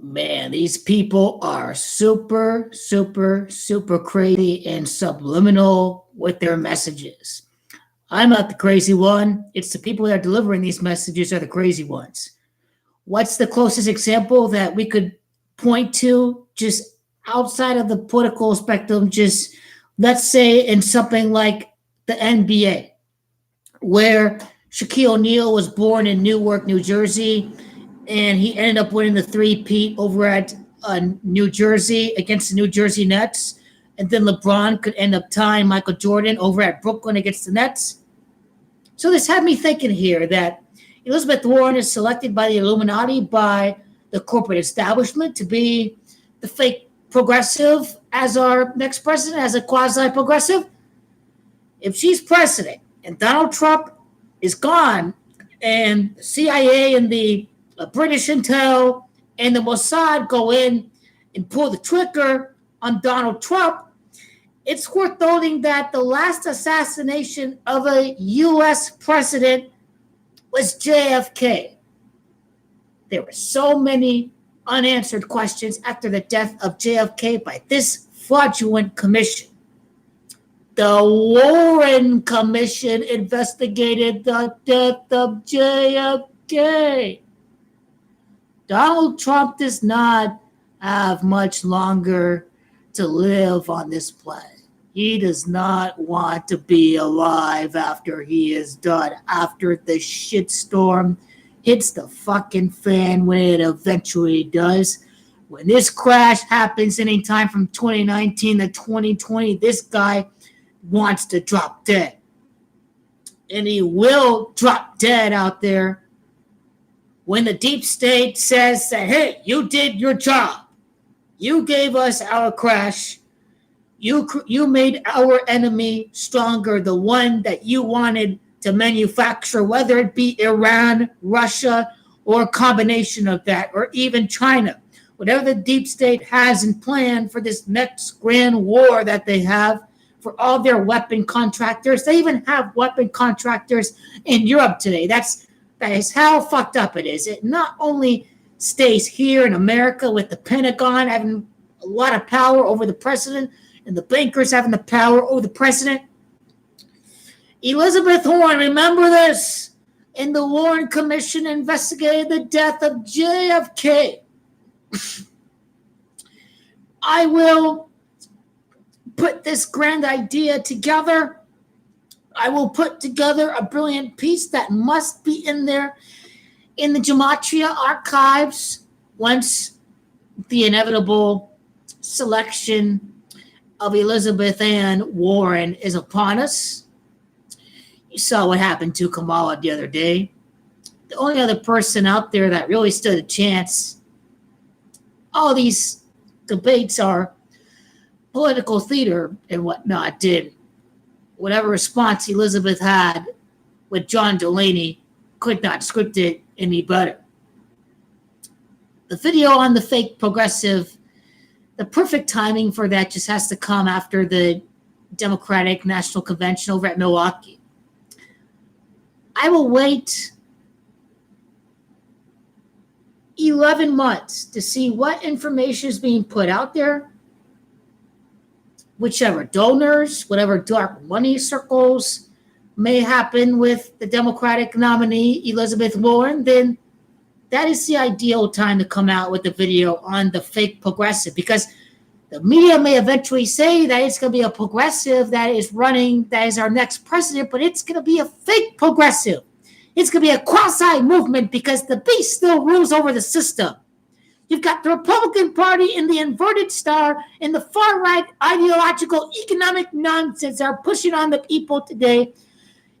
Man, these people are super, super, super crazy and subliminal with their messages. I'm not the crazy one. It's the people that are delivering these messages are the crazy ones. What's the closest example that we could point to just outside of the political spectrum? Just let's say in something like the NBA, where Shaquille O'Neal was born in Newark, New Jersey, and he ended up winning the three-peat over at New Jersey against the New Jersey Nets. And then LeBron could end up tying Michael Jordan over at Brooklyn against the Nets. So this had me thinking here that Elizabeth Warren is selected by the Illuminati, by the corporate establishment, to be the fake progressive as our next president, as a quasi-progressive. If she's president and Donald Trump is gone, and the CIA and the British intel and the Mossad go in and pull the trigger on Donald Trump, it's worth noting that the last assassination of a U.S. president was JFK. There were so many unanswered questions after the death of JFK by this fraudulent commission. The Warren Commission investigated the death of JFK. Donald Trump does not have much longer to live on this planet. He does not want to be alive after he is done, after the shitstorm hits the fucking fan when it eventually does. When this crash happens anytime from 2019 to 2020, this guy wants to drop dead. And he will drop dead out there when the deep state says that, hey, you did your job. You gave us our crash. You made our enemy stronger, the one that you wanted to manufacture, whether it be Iran, Russia, or a combination of that, or even China. Whatever the deep state has in plan for this next grand war that they have for all their weapon contractors. They even have weapon contractors in Europe today. That is how fucked up it is. It not only stays here in America with the Pentagon having a lot of power over the president and the bankers having the power over the president. Elizabeth Warren, remember this, and the Warren Commission investigated the death of JFK. I will put this grand idea together. I will put together a brilliant piece that must be in there in the Gematria archives once the inevitable selection of Elizabeth Ann Warren is upon us. You saw what happened to Kamala the other day. The only other person out there that really stood a chance. All these debates are political theater and whatnot. Did whatever response Elizabeth had with John Delaney could not script it any better. The video on the fake progressive, the perfect timing for that just has to come after the Democratic National Convention over at Milwaukee. I will wait 11 months to see what information is being put out there. Whichever donors, whatever dark money circles may happen with the Democratic nominee, Elizabeth Warren, then that is the ideal time to come out with a video on the fake progressive, because the media may eventually say that it's going to be a progressive that is running, that is our next president, but it's going to be a fake progressive. It's going to be a quasi-movement because the beast still rules over the system. You've got the Republican Party and the inverted star and the far-right ideological economic nonsense that are pushing on the people today.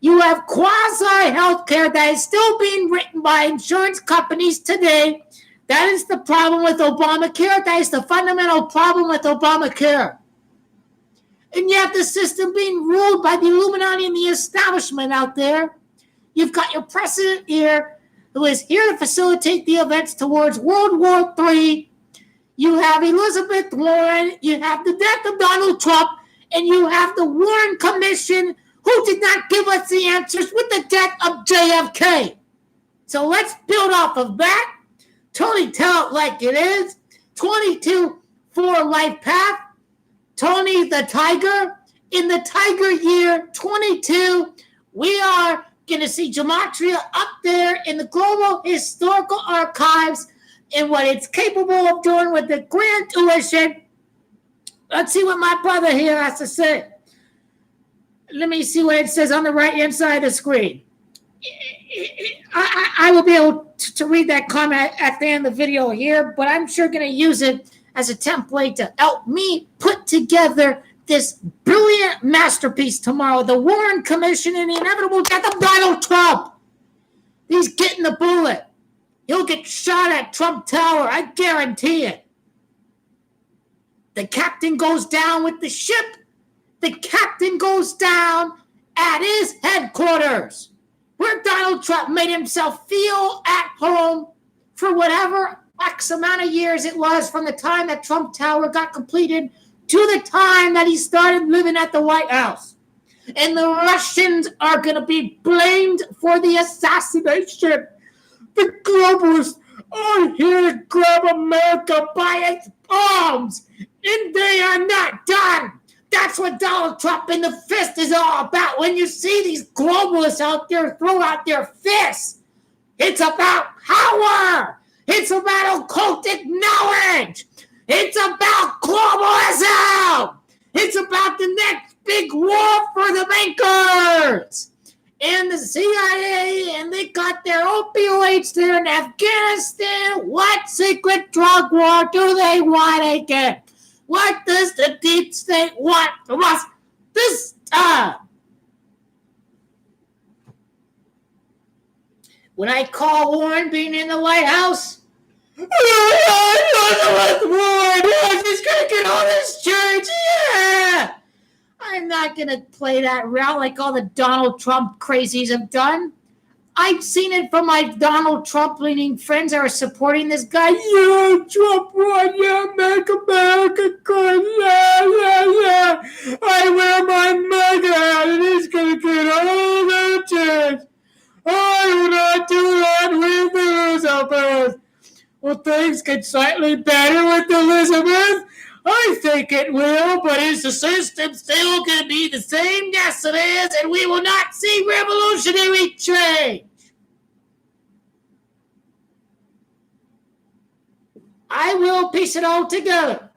You have quasi-healthcare that is still being written by insurance companies today. That is the problem with Obamacare. That is the fundamental problem with Obamacare. And you have the system being ruled by the Illuminati and the establishment out there. You've got your president here who is here to facilitate the events towards World War III. You have Elizabeth Warren. You have the death of Donald Trump. And you have the Warren Commission, who did not give us the answers with the death of JFK. So let's build off of that Tony, tell it like it is. 22 for life path. Tony the Tiger. In the Tiger year 22, we are going to see gematria up there in the global historical archives and what it's capable of doing with the grand tuition. Let's see what my brother here has to say. Let me see what it says on the right-hand side of the screen. I will be able to read that comment at the end of the video here, but I'm sure going to use it as a template to help me put together this brilliant masterpiece tomorrow. The Warren Commission and the inevitable death of Donald Trump. He's getting the bullet. He'll get shot at Trump Tower. I guarantee it. The captain goes down with the ship. The captain goes down at his headquarters, where Donald Trump made himself feel at home for whatever X amount of years it was from the time that Trump Tower got completed to the time that he started living at the White House. And the Russians are going to be blamed for the assassination. The globalists are here to grab America by its palms, and they are not done. That's what Donald Trump in the fist is all about. When you see these globalists out there throw out their fists, it's about power. It's about occultic knowledge. It's about globalism. It's about the next big war for the bankers. And the CIA, and they got their opioids there in Afghanistan. What secret drug war do they want again? What does the deep state want from us this time? When I call Warren being in the White House, Warren, he's going to get all this church. Yeah. I'm not going to play that route like all the Donald Trump crazies have done. I've seen it from my Donald Trump-leaning friends that are supporting this guy. Yeah, Trump won. Yeah, make America good. Yeah. I wear my MAGA hat and he's going to get all the church. I will not do that with Elizabeth. Will things get slightly better with Elizabeth? I think it will, but is the system still going to be the same? Yes, it is, and we will not see revolutionary change. I will piece it all together.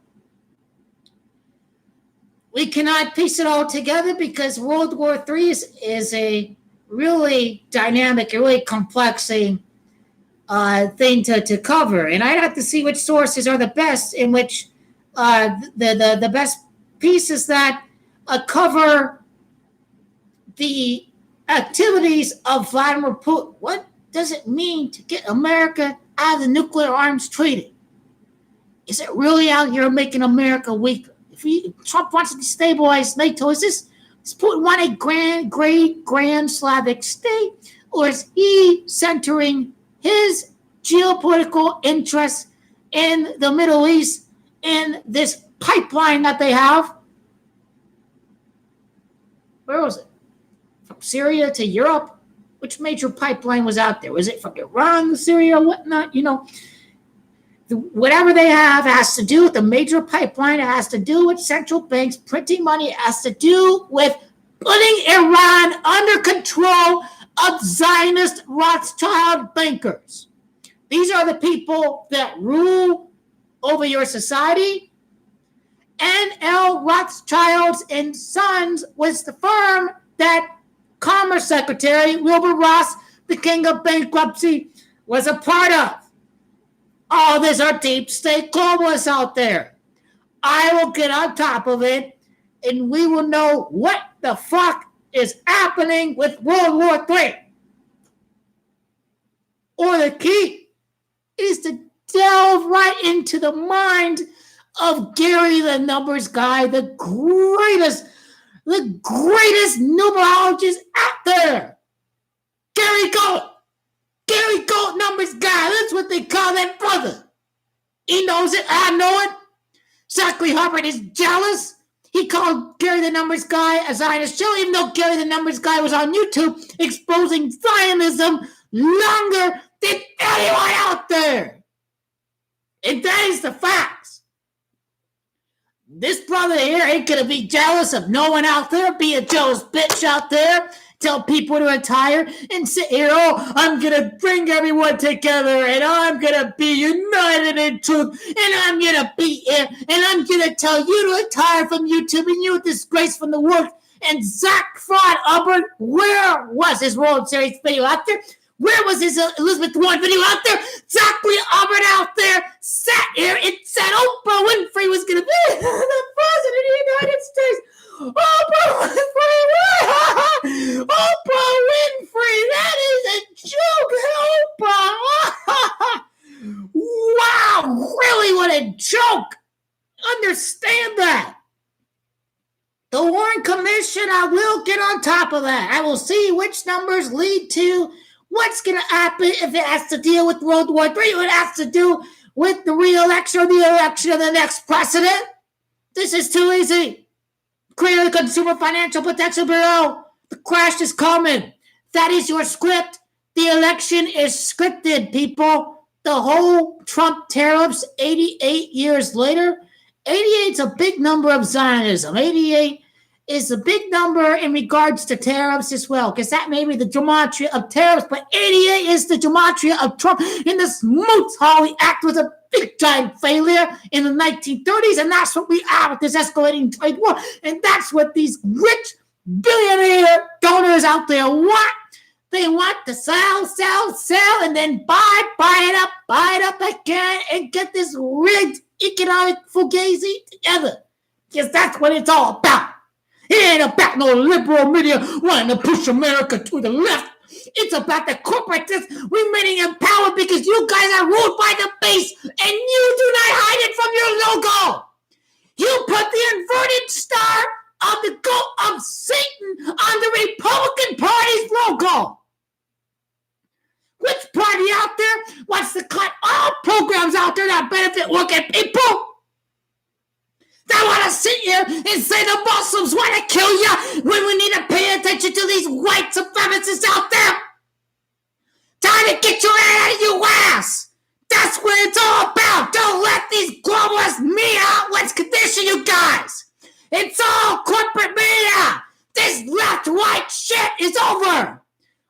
We cannot piece it all together because World War III is a really dynamic, really complex thing to cover. And I'd have to see which sources are the best, in which the best pieces that cover the activities of Vladimir Putin. What does it mean to get America out of the nuclear arms treaty? Is it really out here making America weaker? If Trump wants to destabilize NATO, does Putin want a grand Slavic state, or is he centering his geopolitical interests in the Middle East in this pipeline that they have? Where was it? From Syria to Europe? Which major pipeline was out there? Was it from Iran, Syria, whatnot? Whatever they have has to do with the major pipeline. It has to do with central banks printing money. It has to do with putting Iran under control of Zionist Rothschild bankers. These are the people that rule over your society. N.L. Rothschilds and Sons was the firm that Commerce Secretary Wilbur Ross, the king of bankruptcy, was a part of. Oh, there's our deep state globalists out there. I will get on top of it, and we will know what the fuck is happening with World War III. Or the key is to delve right into the mind of Gary the Numbers Guy, the greatest numerologist out there. Gary Gold Numbers Guy, that's what they call that brother. He knows it, I know it. Zachary Hubbard is jealous. He called Gary the Numbers Guy a Zionist show, even though Gary the Numbers Guy was on YouTube exposing Zionism longer than anyone out there. Face the facts. This brother here ain't gonna be jealous of no one out there, be a jealous bitch out there, tell people to retire and sit here, oh, I'm gonna bring everyone together and I'm gonna be united in truth and I'm gonna be here and I'm gonna tell you to retire from YouTube and you disgrace from the work. And Zach Fraud Auburn, where was his World Series video out there? Where was his Elizabeth Warren video out there? Zachary Auburn out there sat here and said Oprah Winfrey was going to be the president of the United States. Oprah Winfrey! Oprah Winfrey! That is a joke, Oprah! Wow! Really, what a joke! Understand that. The Warren Commission, I will get on top of that. I will see which numbers lead to what's going to happen if it has to deal with World War III, what it has to do with the re-election or the election of the next president. This is too easy. Create a Consumer Financial Protection Bureau. The crash is coming. That is your script. The election is scripted, people. The whole Trump tariffs 88 years later. 88 is a big number of Zionism. 88 is a big number in regards to tariffs as well, because that may be the gematria of tariffs, but 88 is the gematria of Trump. And this Moots Hawley Act was a big giant failure in the 1930s, and that's what we are with this escalating trade war. And that's what these rich billionaire donors out there want. They want to sell, and then buy it up again, and get this rigged economic fugazi together. Because that's what it's all about. It ain't about no liberal media wanting to push America to the left. It's about the corporatists remaining in power because you guys are ruled by the base and you do not hide it from your logo. You put the inverted star of the goat of Satan on the Republican Party's logo. Which party out there wants to cut all programs out there that benefit working people? They want to sit here and say the Muslims want to kill you when we need to pay attention to these white supremacists out there. Time to get your head out of your ass. That's what it's all about. Don't let these globalist media outlets condition you guys. It's all corporate media. This left-right shit is over.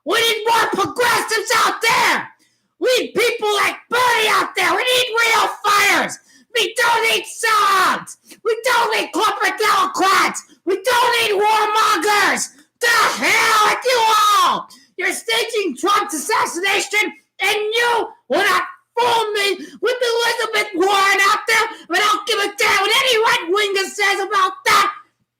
We need more progressives out there. We need people like Bernie out there. We need real fires. We don't need songs. We don't need corporate Democrats. We don't need warmongers. The hell with you all. You're staging Trump's assassination, and you will not fool me with Elizabeth Warren out there. But I don't give a damn what any right-winger says about that.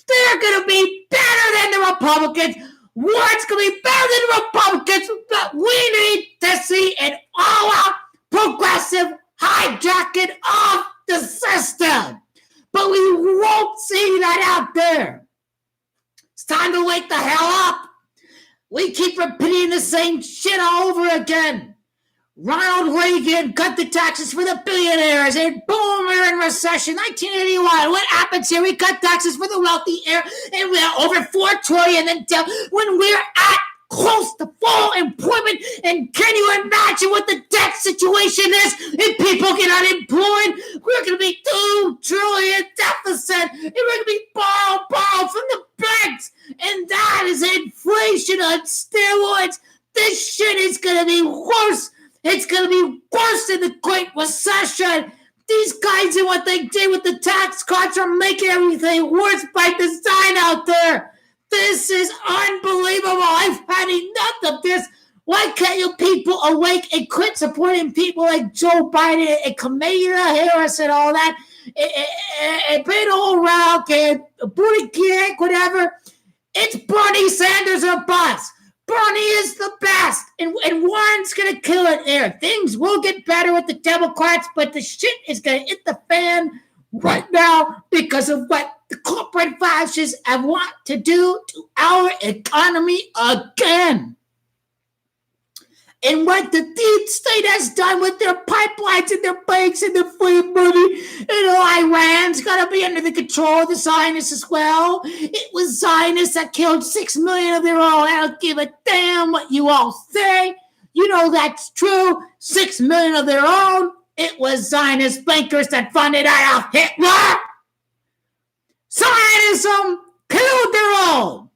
They're going to be better than the Republicans. Warren's going to be better than the Republicans. But we need to see an all-out progressive hijacking of the system. But we won't see that out there. It's time to wake the hell up. We keep repeating the same shit all over again. Ronald Reagan cut the taxes for the billionaires, and boom, we're in recession. 1981. What happens here? We cut taxes for the wealthy heir, and we're over $4 trillion. And when we're at close to full employment, and can you imagine what the debt situation is? If people get unemployed, we're going to be $2 trillion deficit, and we're going to be borrowed from the banks, and that is inflation on steroids. This shit is going to be worse. It's going to be worse than the Great Recession. These guys and what they did with the tax cuts are making everything worse by design out there. This is unbelievable. I've had enough of this. Why can't you people awake and quit supporting people like Joe Biden and Kamala Harris and all that? And Beto O'Rourke and Buttigieg, whatever. It's Bernie Sanders or bust. Bernie is the best, and Warren's going to kill it there. Things will get better with the Democrats, but the shit is going to hit the fan right now because of what the corporate fascists want to do to our economy again. And what the deep state has done with their pipelines and their banks and their free money. Iran's got to be under the control of the Zionists as well. It was Zionists that killed 6 million of their own. I don't give a damn what you all say. You know that's true. 6 million of their own. It was Zionist bankers that funded Adolf Hitler. Zionism killed their own.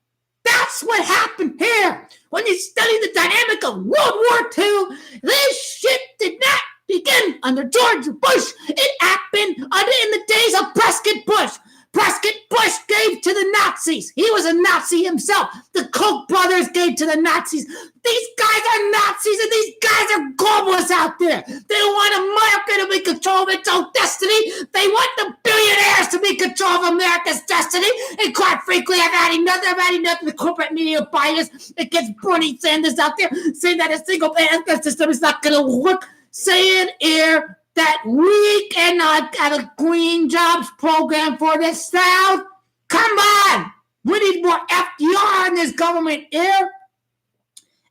That's what happened here. When you study the dynamic of World War II, this shit did not begin under George Bush. It happened in the days of Prescott Bush. Prescott Bush gave to the Nazis. He was a Nazi himself. The Koch brothers gave to the Nazis. These guys are Nazis and these guys are globalists out there. They don't want America to be in control of its own destiny. They want the billionaires to be in control of America's destiny. And quite frankly, I've had enough of the corporate media bias against Bernie Sanders out there saying that a single healthcare system is not going to work. Saying here that we cannot have a green jobs program for the South. Come on. We need more FDR in this government here.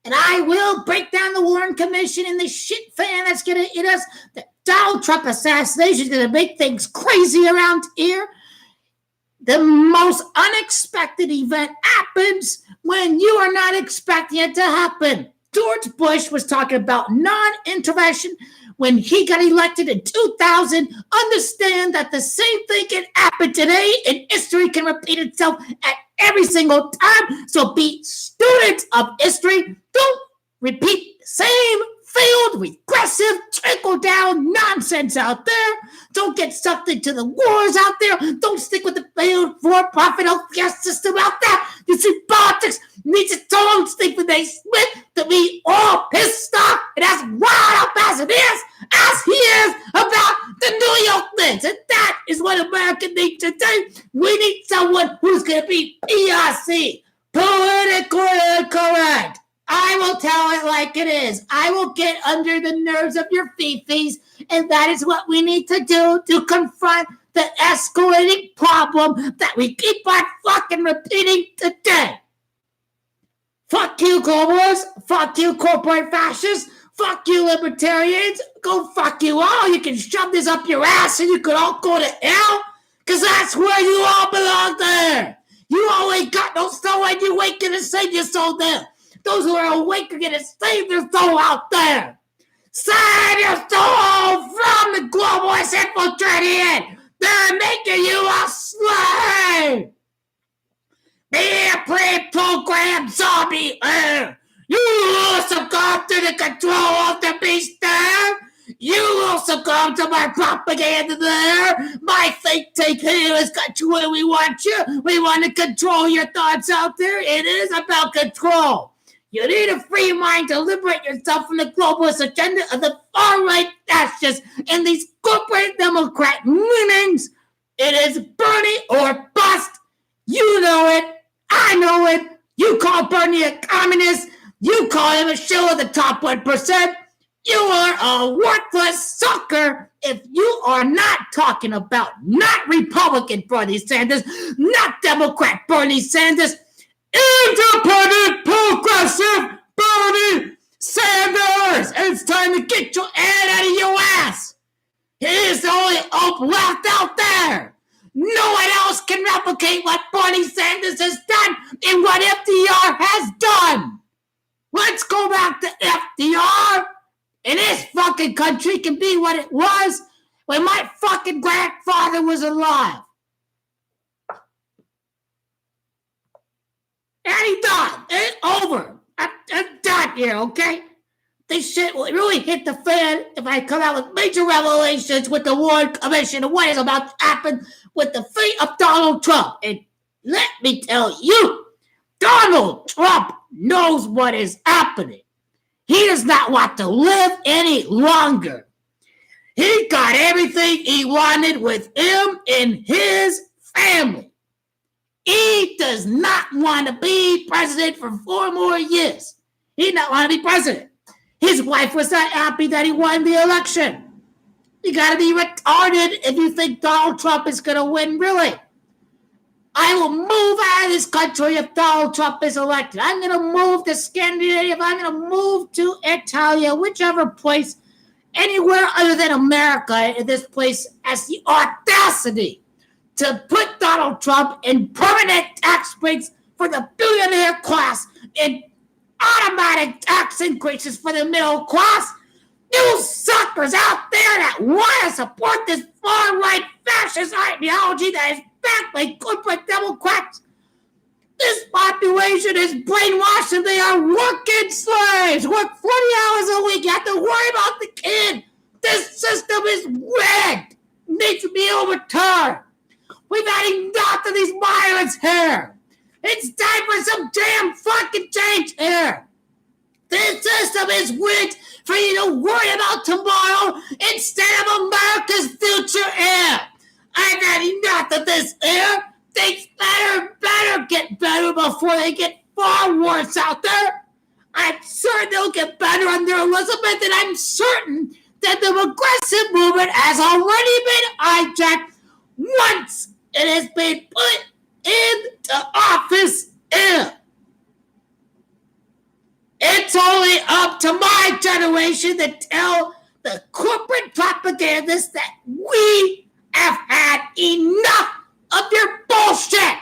And I will break down the Warren Commission and the shit fan that's going to hit us. The Donald Trump assassination is going to make things crazy around here. The most unexpected event happens when you are not expecting it to happen. George Bush was talking about non-intervention when he got elected in 2000. Understand that the same thing can happen today and history can repeat itself at every single time. So be students of history. Don't repeat the same failed, regressive, trickle-down nonsense out there. Don't get sucked into the wars out there. Don't stick with the failed for-profit healthcare system out there. You see, politics needs its own Stephen A. Smith to be all pissed off and as riled up as he is about the New York Knicks. And that is what America needs today. We need someone who's going to be PRC, politically incorrect. I will tell it like it is. I will get under the nerves of your fifis, and that is what we need to do to confront the escalating problem that we keep on fucking repeating today. Fuck you, globalists. Fuck you, corporate fascists. Fuck you, libertarians. Go fuck you all. You can shove this up your ass and you can all go to hell, because that's where you all belong there. You all ain't got no soul and you ain't gonna save your soul there. Those who are awake are going to save their soul out there. Save your soul from the globalists infiltrating. They're making you a slave. Be a pre-programmed zombie. You will succumb to the control of the beast there. You will succumb to my propaganda there. My think tank here has got you where we want you. We want to control your thoughts out there. It is about control. You need a free mind to liberate yourself from the globalist agenda of the far-right fascists and these corporate Democrat meanings. It is Bernie or bust. You know it. I know it. You call Bernie a communist. You call him a shill of the top 1%. You are a worthless sucker if you are not talking about not Republican Bernie Sanders, not Democrat Bernie Sanders, independent, progressive Bernie Sanders. It's time to get your head out of your ass. He is the only hope left out there. No one else can replicate what Bernie Sanders has done and what FDR has done. Let's go back to FDR. And this fucking country can be what it was when my fucking grandfather was alive. And he died. It's over. I'm done here, okay? This shit will really hit the fan if I come out with major revelations with the Warren Commission and what is about to happen with the fate of Donald Trump. And let me tell you, Donald Trump knows what is happening. He does not want to live any longer. He got everything he wanted with him and his family. He does not want to be president for 4 more years. He does not want to be president. His wife was not happy that he won the election. You got to be retarded if you think Donald Trump is going to win, really. I will move out of this country if Donald Trump is elected. I'm going to move to Scandinavia. I'm going to move to Italia, whichever place, anywhere other than America, this place has the audacity to put Donald Trump in permanent tax breaks for the billionaire class and automatic tax increases for the middle class. You suckers out there that want to support this far-right fascist ideology that is backed by corporate Democrats. This population is brainwashed and they are working slaves. Work 40 hours a week. You have to worry about the kid. This system is rigged. Needs to be overturned. We've had enough of these violence here. It's time for some damn fucking change here. This system is rigged for you to worry about tomorrow instead of America's future here. I've had enough of this here. Things better get better before they get far worse out there. I'm certain they'll get better under Elizabeth, and I'm certain that the progressive movement has already been hijacked once it has been put into office here. It's only up to my generation to tell the corporate propagandists that we have had enough of your bullshit.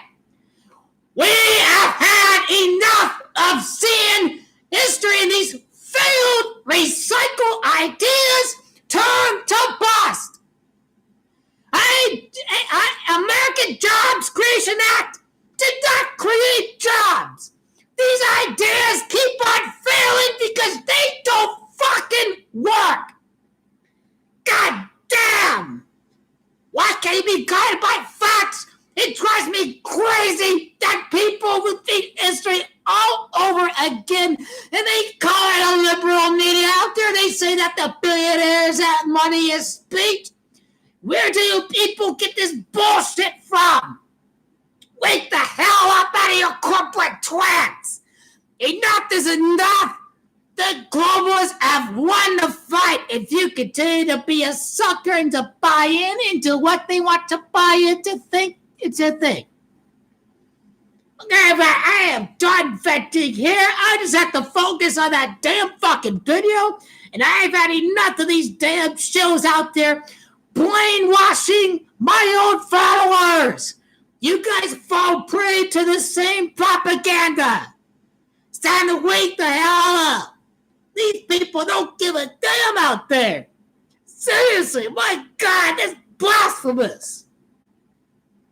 We have had enough of seeing history and these failed recycled ideas turn to bust. American Jobs Creation Act did not create jobs. These ideas keep on failing because they don't fucking work. God damn. Why can't you be guided by facts? It drives me crazy that people repeat history all over again, and they call it a liberal media out there. They say that the billionaires have money is speech. Where do you people get this bullshit from? Wake the hell up out of your corporate twats. Enough is enough. The globalists have won the fight. If you continue to be a sucker and to buy into what they want to buy into, think it's a thing. Okay, but I am done venting here. I just have to focus on that damn fucking video. And I've had enough of these damn shows out there brainwashing my own followers. You guys fall prey to the same propaganda. It's time to wake the hell up. These people don't give a damn out there. Seriously, my God, that's blasphemous.